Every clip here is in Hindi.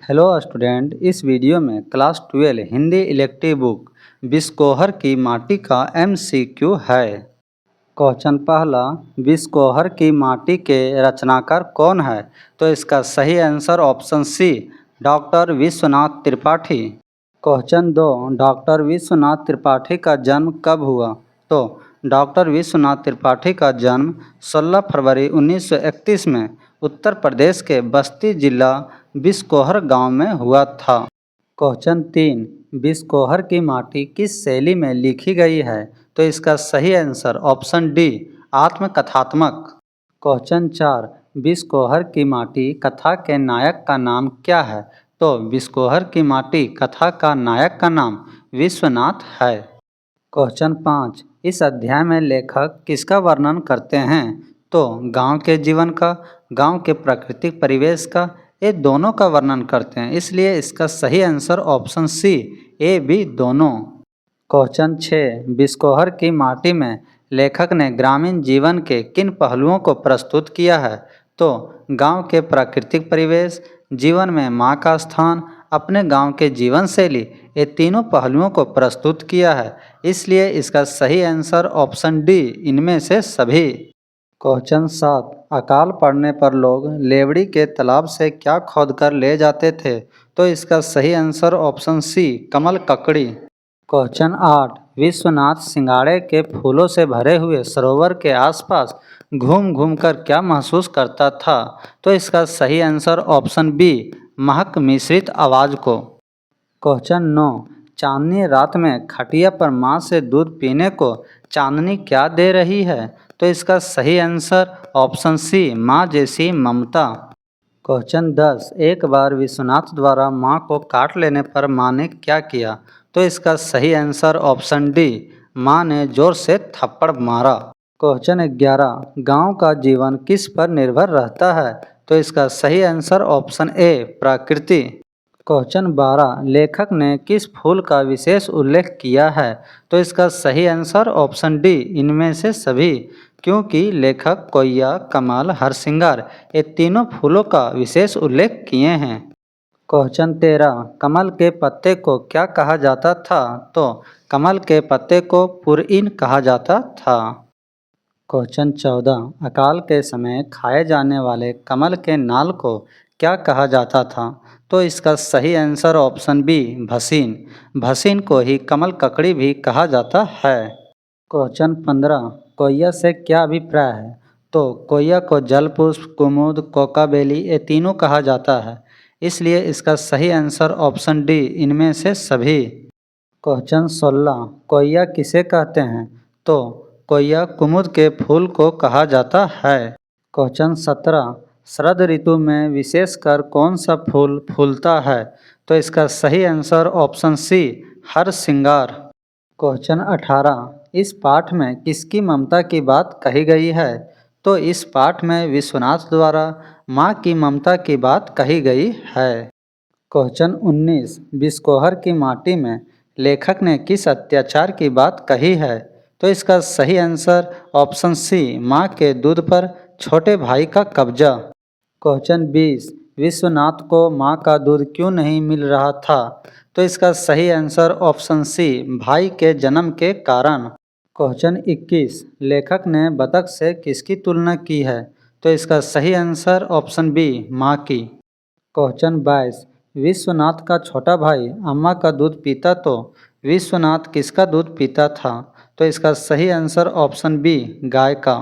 हेलो स्टूडेंट, इस वीडियो में class 12 Hindi elective book Biskohar की माटी का एमसीक्यू है। क्वेश्चन पहला, बिस्कोहर की माटी के रचनाकार कौन है? तो इसका सही answer option C, doctor Vishwanath Tripathi. Question 2, doctor Vishwanath Tripathi का जन्म कब हुआ? तो डॉक्टर विश्वनाथ त्रिपाठी का जन्म 16 फरवरी 1931 में उत्तर प्रदेश के बस्ती जिला बिस्कोहर गांव में हुआ था। क्वेश्चन 3, बिस्कोहर की माटी किस शैली में लिखी गई है? तो इसका सही आंसर ऑप्शन डी, आत्मकथात्मक। क्वेश्चन 4, बिस्कोहर की माटी कथा के नायक का नाम क्या है? तो बिस्कोहर की माटी कथा का नायक का नाम विश्वनाथ है। क्वेश्चन 5, इस अध्याय में लेखक किसका वर्णन करते हैं? तो गांव के जीवन का, गांव के प्राकृतिक परिवेश का, ये दोनों का वर्णन करते हैं, इसलिए इसका सही answer option C, A B दोनों। क्वेश्चन 6, बिस्कोहर की माटी में लेखक ने ग्रामीण जीवन के किन पहलुओं को प्रस्तुत किया है? तो गांव के प्राकृतिक परिवेश, जीवन में माँ का स्थान, अपने गांव के जीवन शैली, ये तीनों पहलुओं को प्रस्तुत किया है, इसलिए इसका सही आंसर ऑप्शन डी, इनमें से सभी। क्वेश्चन 7, अकाल पड़ने पर लोग लेवड़ी के तालाब से क्या खोदकर ले जाते थे? तो इसका सही आंसर ऑप्शन सी, कमल ककड़ी। क्वेश्चन 8, विश्वनाथ सिंगाड़े के फूलों से भरे हुए सरोवर के आसपास घूम घूम कर क्या महसूस करता था? तो इसका सही आंसर ऑप्शन बी, महक मिश्रित आवाज़ को। क्वेश्चन 9, चांदनी रात में खटिया पर माँ से दूध पीने को चांदनी क्या दे रही है? तो इसका सही आंसर ऑप्शन सी, माँ जैसी ममता। क्वेश्चन 10, एक बार विश्वनाथ द्वारा माँ को काट लेने पर माँ ने क्या किया? तो इसका सही आंसर ऑप्शन डी, माँ ने जोर से थप्पड़ मारा। क्वेश्चन 11, गांव का जीवन किस पर निर्भर रहता है? तो इसका सही आंसर ऑप्शन ए, प्रकृति। क्वेश्चन 12, लेखक ने किस फूल का विशेष उल्लेख किया है? तो इसका सही आंसर ऑप्शन डी, इनमें से सभी, क्योंकि लेखक कोइया, कमल, हरसिंगार, ये तीनों फूलों का विशेष उल्लेख किए हैं। क्वेश्चन 13, कमल के पत्ते को क्या कहा जाता था? तो कमल के पत्ते को पुरइन कहा जाता था। क्वेश्चन 14, अकाल के समय खाए जाने वाले कमल के नाल को क्या कहा जाता था? तो इसका सही answer option B, Bhasin. Bhasin को ही कमल ककड़ी भी कहा जाता है। क्वेश्चन 15, कोइया से क्या अभिप्राय है? तो कोइया को जलपुष्प, कुमुद, कोकाबेली, ये तीनों कहा जाता है, इसलिए इसका सही आंसर ऑप्शन डी, इनमें से सभी। क्वेश्चन 16, कोइया किसे कहते हैं? तो कोइया कुमुद के फूल को कहा जाता है। क्वेश्चन 17, शरद ऋतु में विशेषकर कौन सा फूल फूलता है? तो इसका सही आंसर ऑप्शन सी, हरसिंगार। क्वेश्चन 18, इस पाठ में किसकी ममता की बात कही गई है? तो इस पाठ में विश्वनाथ द्वारा माँ की ममता की बात कही गई है। क्वेश्चन 19, बिस्कोहर की माटी में लेखक ने किस अत्याचार की बात कही है? तो इसका सही आंसर ऑप्शन सी, माँ के दूध पर छोटे भाई का कब्जा। क्वेश्चन 20, विश्वनाथ को माँ का दूध क्यों नहीं मिल रहा था? तो इसका सही आंसर ऑप्शन सी, भाई के जन्म के कारण। क्वेश्चन 21, लेखक ने बतख से किसकी तुलना की है? तो इसका सही आंसर ऑप्शन बी, माँ की। क्वेश्चन 22, विश्वनाथ का छोटा भाई अम्मा का दूध पीता तो विश्वनाथ किसका दूध पीता था? तो इसका सही आंसर ऑप्शन बी, गाय का।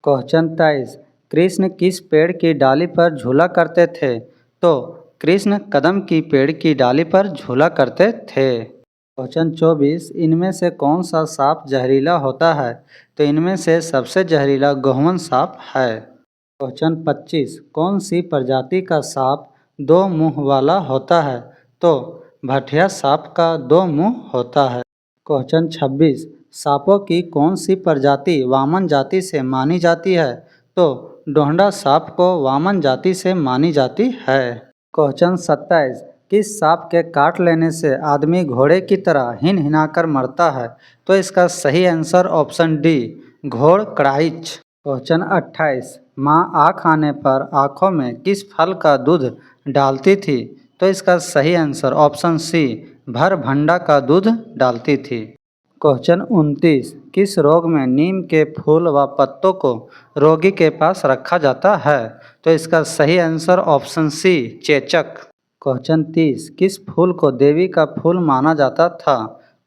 क्वेश्चन 23, कृष्ण किस पेड़ की डाली पर झूला करते थे? तो कृष्ण कदम की पेड़ की डाली पर झूला करते थे। क्वेश्चन 24, इनमें से कौन सा सांप जहरीला होता है? तो इनमें से सबसे जहरीला गोहवन सांप है। क्वेश्चन 25, कौन सी प्रजाति का सांप दो मुंह वाला होता है? तो भटिया सांप का दो मुंह होता है। क्वेश्चन 26, सांपों की कौन सी प्रजाति वामन जाति से मानी जाती है? तो डोंडा सांप को वामन जाति से मानी जाती है। क्वेश्चन 27, किस सांप के काट लेने से आदमी घोड़े की तरह हिन हिनाकर मरता है? तो इसका सही आंसर ऑप्शन डी, घोड़ कड़ाइच। क्वेश्चन 28, माँ आँख आने पर आँखों में किस फल का दूध डालती थी? तो इसका सही आंसर ऑप्शन सी, भर भंडा का दूध डालती थी। क्वेश्चन 29, किस रोग में नीम के फूल व पत्तों को रोगी के पास रखा जाता है? तो इसका सही आंसर ऑप्शन सी, चेचक। क्वेश्चन 30, किस फूल को देवी का फूल माना जाता था?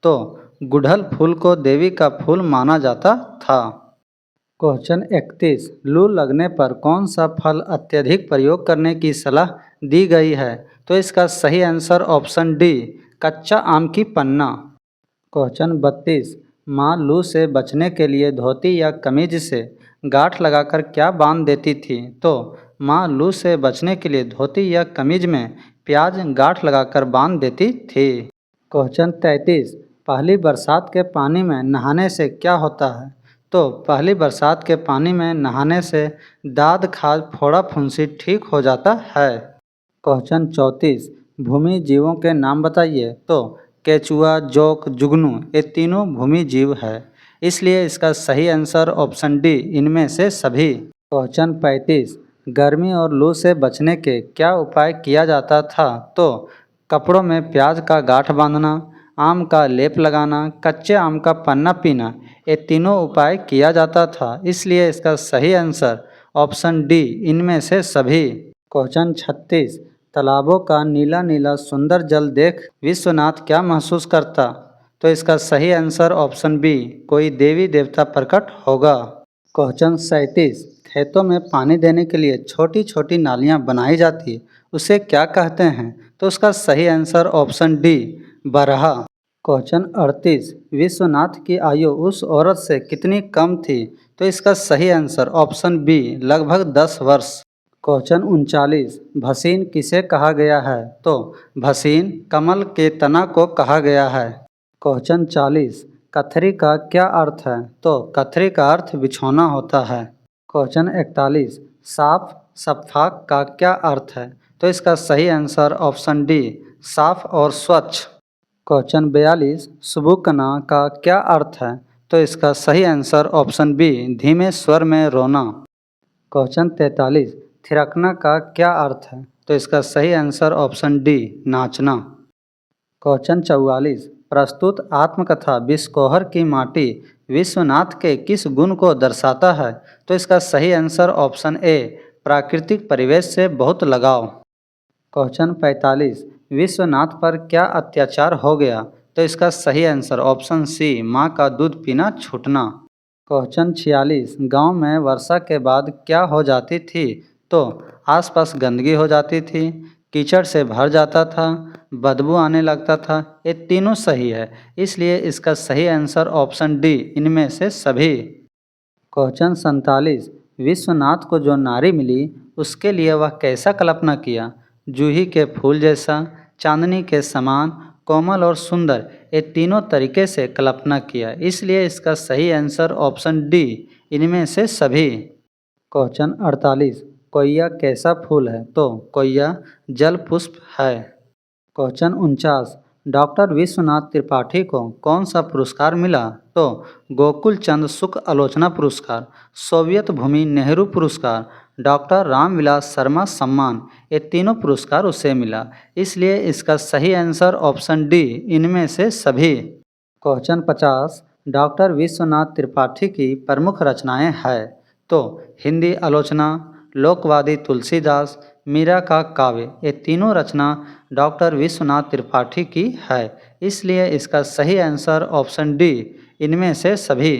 तो गुड़हल फूल को देवी का फूल माना जाता था। क्वेश्चन 31, लू लगने पर कौन सा फल अत्यधिक प्रयोग करने की सलाह दी गई है? तो इसका सही आंसर ऑप्शन डी, कच्चा आम की पन्ना। क्वेश्चन 32, माँ लू से बचने के लिए धोती या कमीज से गांठ लगाकर क्या बांध देती थी? तो माँ लू से बचने के लिए धोती या कमीज में प्याज गांठ लगाकर बांध देती थी। क्वेश्चन 33, पहली बरसात के पानी में नहाने से क्या होता है? तो पहली बरसात के पानी में नहाने से दाद खाज फोड़ा फुंसी ठीक हो जाता है। क्वेश्चन 34, भूमि जीवों के नाम बताइए। तो केचुआ, जोंक, जुगनू ये तीनों भूमि जीव है, इसलिए इसका सही आंसर ऑप्शन डी, इनमें से सभी। क्वेश्चन 35, गर्मी और लू से बचने के क्या उपाय किया जाता था? तो कपड़ों में प्याज का गांठ बांधना, आम का लेप लगाना, कच्चे आम का पन्ना पीना, ये तीनों उपाय किया जाता था, इसलिए इसका सही आंसर ऑप्शन डी, इनमें से सभी। क्वेश्चन 36, तालाबों का नीला नीला सुंदर जल देख विश्वनाथ क्या महसूस करता? तो इसका सही आंसर ऑप्शन बी, कोई देवी देवता प्रकट होगा। क्वेश्चन 37, खेतों में पानी देने के लिए छोटी छोटी नालियां बनाई जाती, उसे क्या कहते हैं? तो उसका सही आंसर ऑप्शन डी, बरहा। क्वेश्चन 38, विश्वनाथ की आयु उस औरत से कितनी कम थी? तो इसका सही आंसर ऑप्शन बी, लगभग 10 वर्ष। क्वेश्चन 39, भसीन किसे कहा गया है? तो भसीन कमल के तना को कहा गया है। क्वेश्चन 40, कथरी का क्या अर्थ है? तो कथरी का अर्थ बिछौना होता है। क्वेश्चन 41, साफ सफाक का क्या अर्थ है? तो इसका सही आंसर ऑप्शन डी, साफ और स्वच्छ। क्वेश्चन 42, सुबुकना का क्या अर्थ है? तो इसका सही आंसर ऑप्शन बी, धीमे स्वर में रोना। क्वेश्चन 43, थिरकना का क्या अर्थ है? तो इसका सही आंसर ऑप्शन डी, नाचना। क्वेश्चन 44, प्रस्तुत आत्मकथा बिस्कोहर की माटी विश्वनाथ के किस गुण को दर्शाता है? तो इसका सही आंसर ऑप्शन ए, प्राकृतिक परिवेश से बहुत लगाव। क्वेश्चन 45, विश्वनाथ पर क्या अत्याचार हो गया? तो इसका सही आंसर ऑप्शन सी, माँ का दूध पीना छूटना। क्वेश्चन 46, गांव में वर्षा के बाद क्या हो जाती थी? तो आसपास गंदगी हो जाती थी, कीचड़ से भर जाता था, बदबू आने लगता था, ये तीनों सही है, इसलिए इसका सही आंसर ऑप्शन डी, इनमें से सभी। क्वेश्चन 47, विश्वनाथ को जो नारी मिली उसके लिए वह कैसा कल्पना किया? जूही के फूल जैसा, चांदनी के समान, कोमल और सुंदर, ये तीनों तरीके से कल्पना किया, इसलिए इसका सही आंसर ऑप्शन डी, इनमें से सभी। क्वेश्चन 48, कोयया कैसा फूल है? तो कोयया जल पुष्प है। क्वेश्चन 49, डॉक्टर विश्वनाथ त्रिपाठी को कौन सा पुरस्कार मिला? तो गोकुल चंद सुख आलोचना पुरस्कार, सोवियत भूमि नेहरू पुरस्कार, डॉक्टर रामविलास शर्मा सम्मान, ये तीनों पुरस्कार उसे मिला, इसलिए इसका सही आंसर ऑप्शन डी, इनमें से सभी। क्वेश्चन 50, डॉक्टर विश्वनाथ त्रिपाठी की प्रमुख रचनाएं हैं? तो हिंदी आलोचना, लोकवादी तुलसीदास, मीरा का काव्य, ये तीनों रचना डॉक्टर विश्वनाथ त्रिपाठी की है, इसलिए इसका सही आंसर ऑप्शन डी, इनमें से सभी।